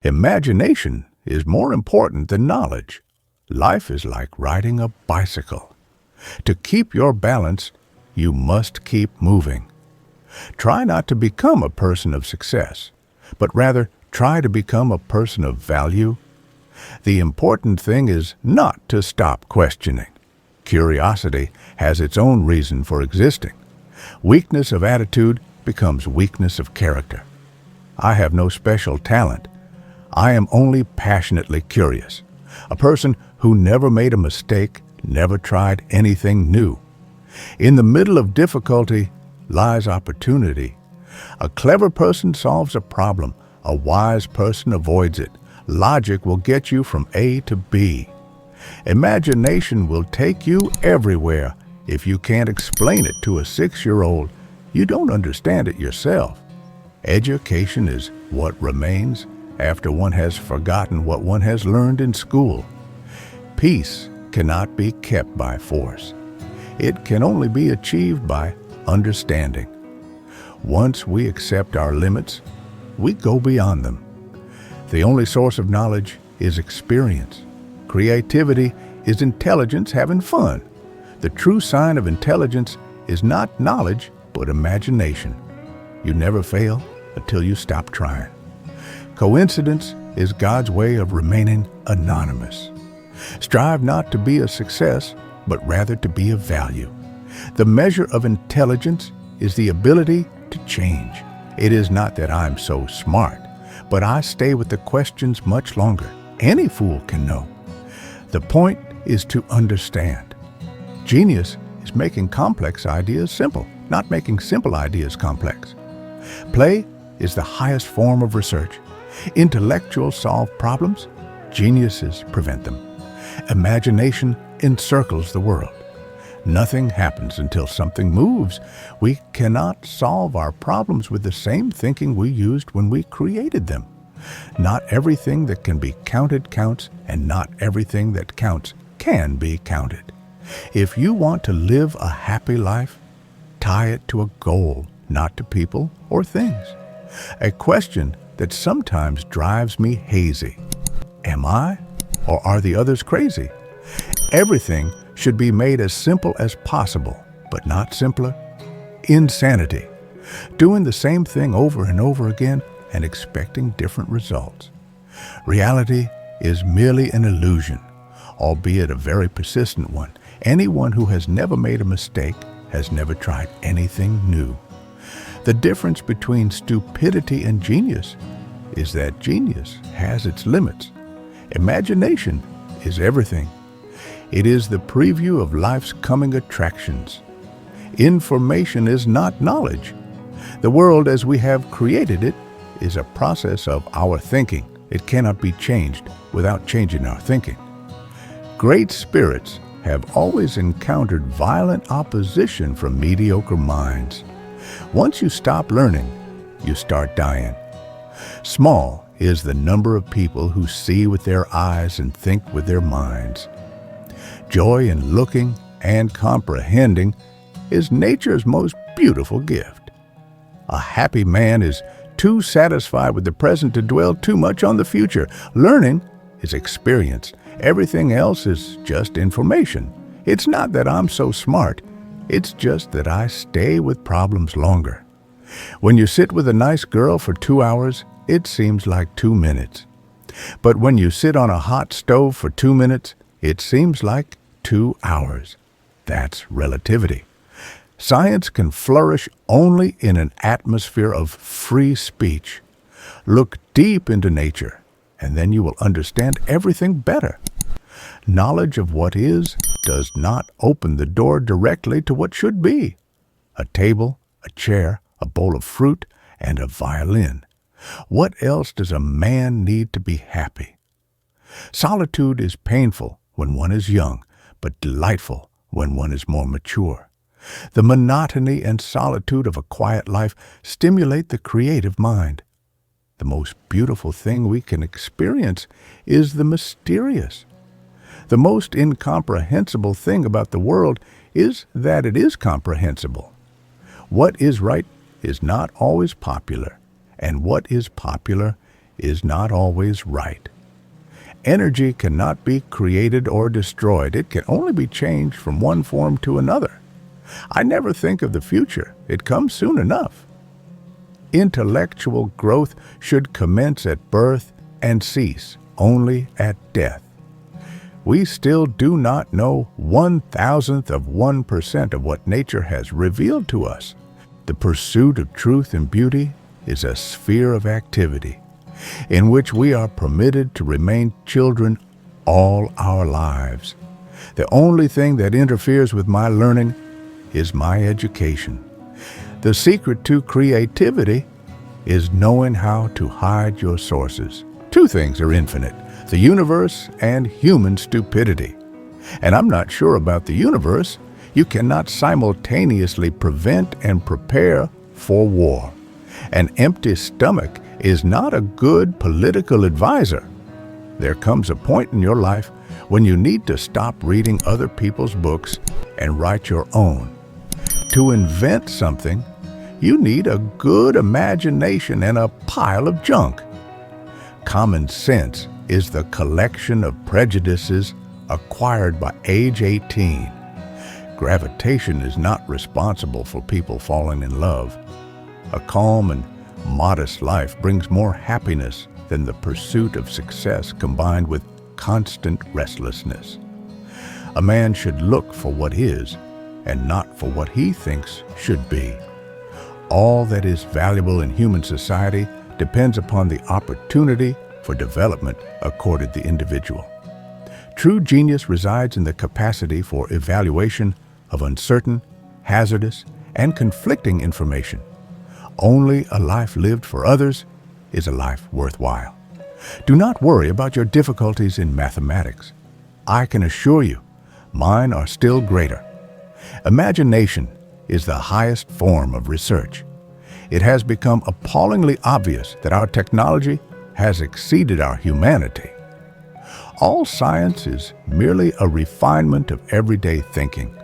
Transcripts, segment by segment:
Imagination is more important than knowledge. Life is like riding a bicycle. To keep your balance, you must keep moving. Try not to become a person of success, but rather try to become a person of value. The important thing is not to stop questioning. Curiosity has its own reason for existing. Weakness of attitude becomes weakness of character. I have no special talent. I am only passionately curious. A person who never made a mistake, never tried anything new. In the middle of difficulty lies opportunity. A clever person solves a problem. A wise person avoids it. Logic will get you from A to B. Imagination will take you everywhere. If you can't explain it to a 6-year-old, you don't understand it yourself. Education is what remains after one has forgotten what one has learned in school. Peace cannot be kept by force. It can only be achieved by understanding. Once we accept our limits, we go beyond them. The only source of knowledge is experience. Creativity is intelligence having fun. The true sign of intelligence is not knowledge, but imagination. You never fail until you stop trying. Coincidence is God's way of remaining anonymous. Strive not to be a success, but rather to be of value. The measure of intelligence is the ability to change. It is not that I'm so smart, but I stay with the questions much longer. Any fool can know. The point is to understand. Genius is making complex ideas simple, not making simple ideas complex. Play is the highest form of research. Intellectuals solve problems, geniuses prevent them. Imagination encircles the world. Nothing happens until something moves. We cannot solve our problems with the same thinking we used when we created them. Not everything that can be counted counts, and not everything that counts can be counted. If you want to live a happy life, tie it to a goal, not to people or things. A question that sometimes drives me hazy. Am I, or are the others crazy? Everything should be made as simple as possible, but not simpler. Insanity. Doing the same thing over and over again and expecting different results. Reality is merely an illusion, albeit a very persistent one. Anyone who has never made a mistake has never tried anything new. The difference between stupidity and genius is that genius has its limits. Imagination is everything. It is the preview of life's coming attractions. Information is not knowledge. The world as we have created it is a process of our thinking. It cannot be changed without changing our thinking. Great spirits have always encountered violent opposition from mediocre minds. Once you stop learning, you start dying. Small is the number of people who see with their eyes and think with their minds. Joy in looking and comprehending is nature's most beautiful gift. A happy man is too satisfied with the present to dwell too much on the future. Learning is experience. Everything else is just information. It's not that I'm so smart. It's just that I stay with problems longer. When you sit with a nice girl for 2 hours, it seems like 2 minutes. But when you sit on a hot stove for 2 minutes, it seems like 2 hours. That's relativity. Science can flourish only in an atmosphere of free speech. Look deep into nature, and then you will understand everything better. Knowledge of what is does not open the door directly to what should be. A table, a chair, a bowl of fruit, and a violin. What else does a man need to be happy? Solitude is painful when one is young, but delightful when one is more mature. The monotony and solitude of a quiet life stimulate the creative mind. The most beautiful thing we can experience is the mysterious. The most incomprehensible thing about the world is that it is comprehensible. What is right is not always popular, and what is popular is not always right. Energy cannot be created or destroyed. It can only be changed from one form to another. I never think of the future. It comes soon enough. Intellectual growth should commence at birth and cease only at death. We still do not know 1,000% of what nature has revealed to us. The pursuit of truth and beauty is a sphere of activity in which we are permitted to remain children all our lives. The only thing that interferes with my learning is my education. The secret to creativity is knowing how to hide your sources. Two things are infinite: the universe and human stupidity. And I'm not sure about the universe. You cannot simultaneously prevent and prepare for war. An empty stomach is not a good political advisor. There comes a point in your life when you need to stop reading other people's books and write your own. To invent something, you need a good imagination and a pile of junk. Common sense is the collection of prejudices acquired by age 18. Gravitation is not responsible for people falling in love. A calm and modest life brings more happiness than the pursuit of success combined with constant restlessness. A man should look for what is and not for what he thinks should be. All that is valuable in human society depends upon the opportunity for development accorded the individual. True genius resides in the capacity for evaluation of uncertain, hazardous, and conflicting information. Only a life lived for others is a life worthwhile. Do not worry about your difficulties in mathematics. I can assure you, mine are still greater. Imagination is the highest form of research. It has become appallingly obvious that our technology has exceeded our humanity. All science is merely a refinement of everyday thinking.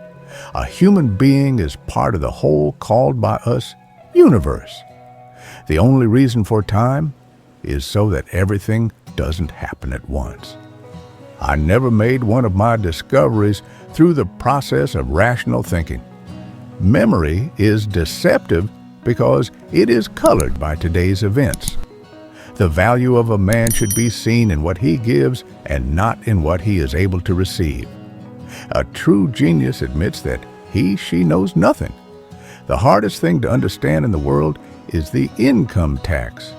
A human being is part of the whole called by us universe. The only reason for time is so that everything doesn't happen at once. I never made one of my discoveries through the process of rational thinking. Memory is deceptive because it is colored by today's events. The value of a man should be seen in what he gives and not in what he is able to receive. A true genius admits that she knows nothing. The hardest thing to understand in the world is the income tax.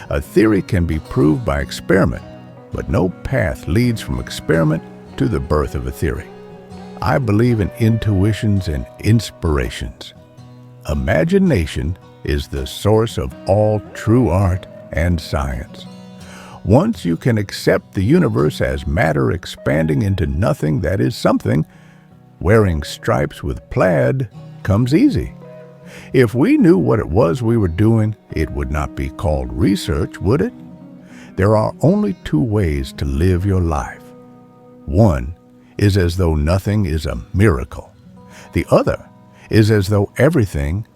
A theory can be proved by experiment, but no path leads from experiment to the birth of a theory. I believe in intuitions and inspirations. Imagination is the source of all true art and science. Once you can accept the universe as matter expanding into nothing that is something, wearing stripes with plaid comes easy. If we knew what it was we were doing, it would not be called research, would it? There are only two ways to live your life. One is as though nothing is a miracle. The other is as though everything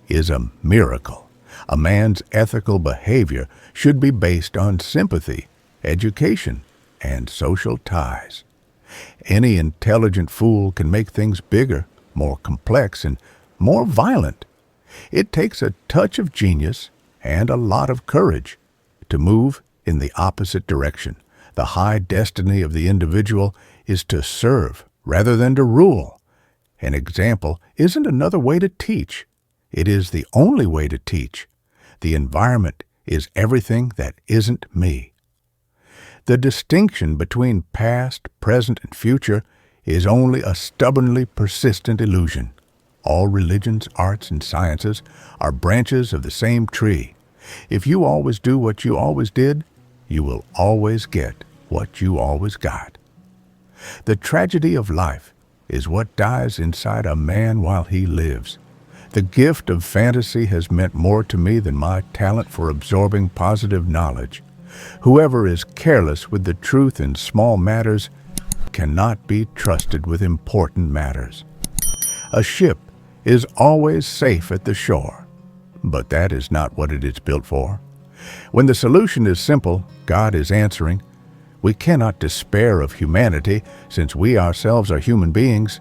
is a miracle. A man's ethical behavior should be based on sympathy, education, and social ties. Any intelligent fool can make things bigger, more complex, and more violent. It takes a touch of genius and a lot of courage to move in the opposite direction. The high destiny of the individual is to serve rather than to rule. An example isn't another way to teach. It is the only way to teach. The environment is everything that isn't me. The distinction between past, present, and future is only a stubbornly persistent illusion. All religions, arts, and sciences are branches of the same tree. If you always do what you always did, you will always get what you always got. The tragedy of life is what dies inside a man while he lives. The gift of fantasy has meant more to me than my talent for absorbing positive knowledge. Whoever is careless with the truth in small matters cannot be trusted with important matters. A ship is always safe at the shore, but that is not what it is built for. When the solution is simple, God is answering. We cannot despair of humanity, since we ourselves are human beings.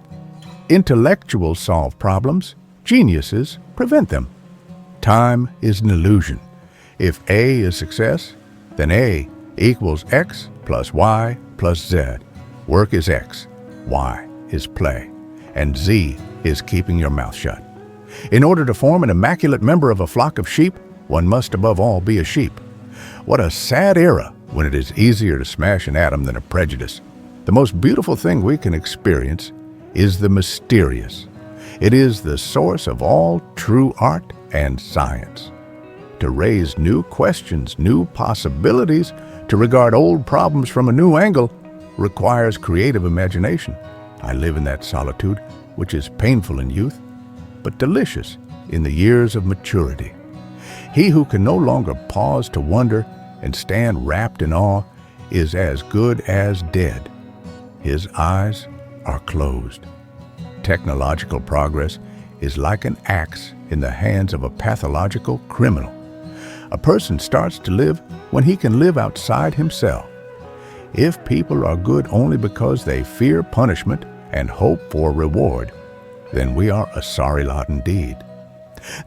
Intellectuals solve problems, geniuses prevent them. Time is an illusion. If A is success, then A equals X plus Y plus Z. Work is X, Y is play, and Z is keeping your mouth shut. In order to form an immaculate member of a flock of sheep, one must above all be a sheep. What a sad era when it is easier to smash an atom than a prejudice. The most beautiful thing we can experience is the mysterious. It is the source of all true art and science. To raise new questions, new possibilities, to regard old problems from a new angle, requires creative imagination. I live in that solitude, which is painful in youth, but delicious in the years of maturity. He who can no longer pause to wonder and stand wrapped in awe is as good as dead. His eyes are closed. Technological progress is like an axe in the hands of a pathological criminal. A person starts to live when he can live outside himself. If people are good only because they fear punishment and hope for reward, then we are a sorry lot indeed.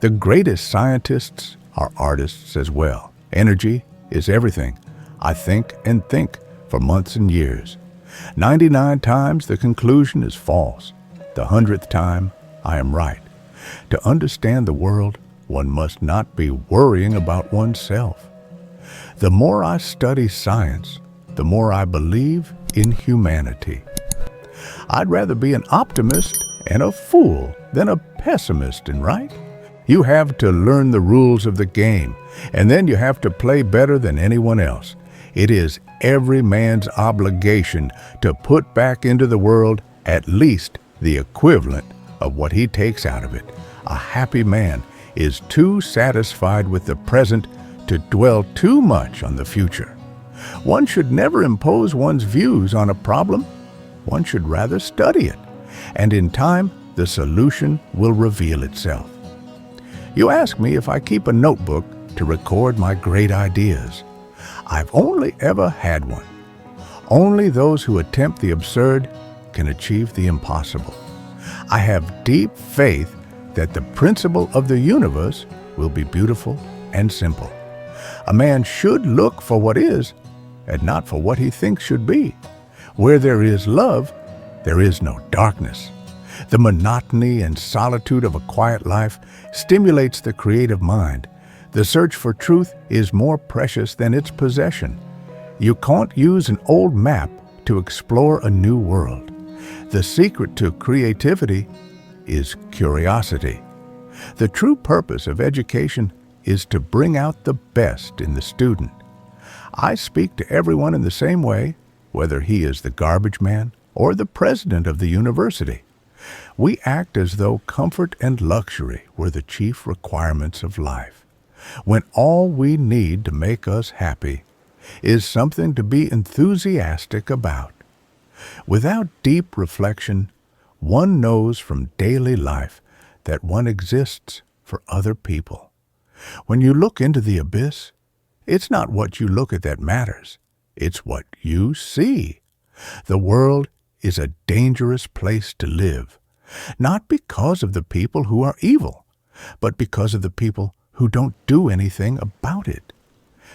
The greatest scientists are artists as well. Energy is everything. I think and think for months and years. 99 times the conclusion is false. The 100th time I am right. To understand the world, one must not be worrying about oneself. The more I study science, the more I believe in humanity. I'd rather be an optimist and a fool than a pessimist, and right? You have to learn the rules of the game, and then you have to play better than anyone else. It is every man's obligation to put back into the world at least the equivalent of what he takes out of it. A happy man is too satisfied with the present to dwell too much on the future. One should never impose one's views on a problem. One should rather study it, and in time the solution will reveal itself. You ask me if I keep a notebook to record my great ideas. I've only ever had one. Only those who attempt the absurd can achieve the impossible. I have deep faith that the principle of the universe will be beautiful and simple. A man should look for what is and not for what he thinks should be. Where there is love, there is no darkness. The monotony and solitude of a quiet life stimulates the creative mind. The search for truth is more precious than its possession. You can't use an old map to explore a new world. The secret to creativity is curiosity. The true purpose of education is to bring out the best in the student. I speak to everyone in the same way, whether he is the garbage man or the president of the university. We act as though comfort and luxury were the chief requirements of life, when all we need to make us happy is something to be enthusiastic about. Without deep reflection, one knows from daily life that one exists for other people. When you look into the abyss, it's not what you look at that matters. It's what you see. The world is a dangerous place to live, not because of the people who are evil, but because of the people who don't do anything about it.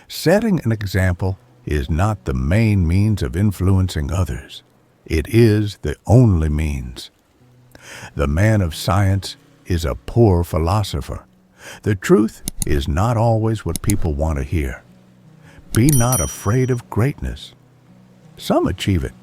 Setting an example is not the main means of influencing others. It is the only means. The man of science is a poor philosopher. The truth is not always what people want to hear. Be not afraid of greatness. Some achieve it,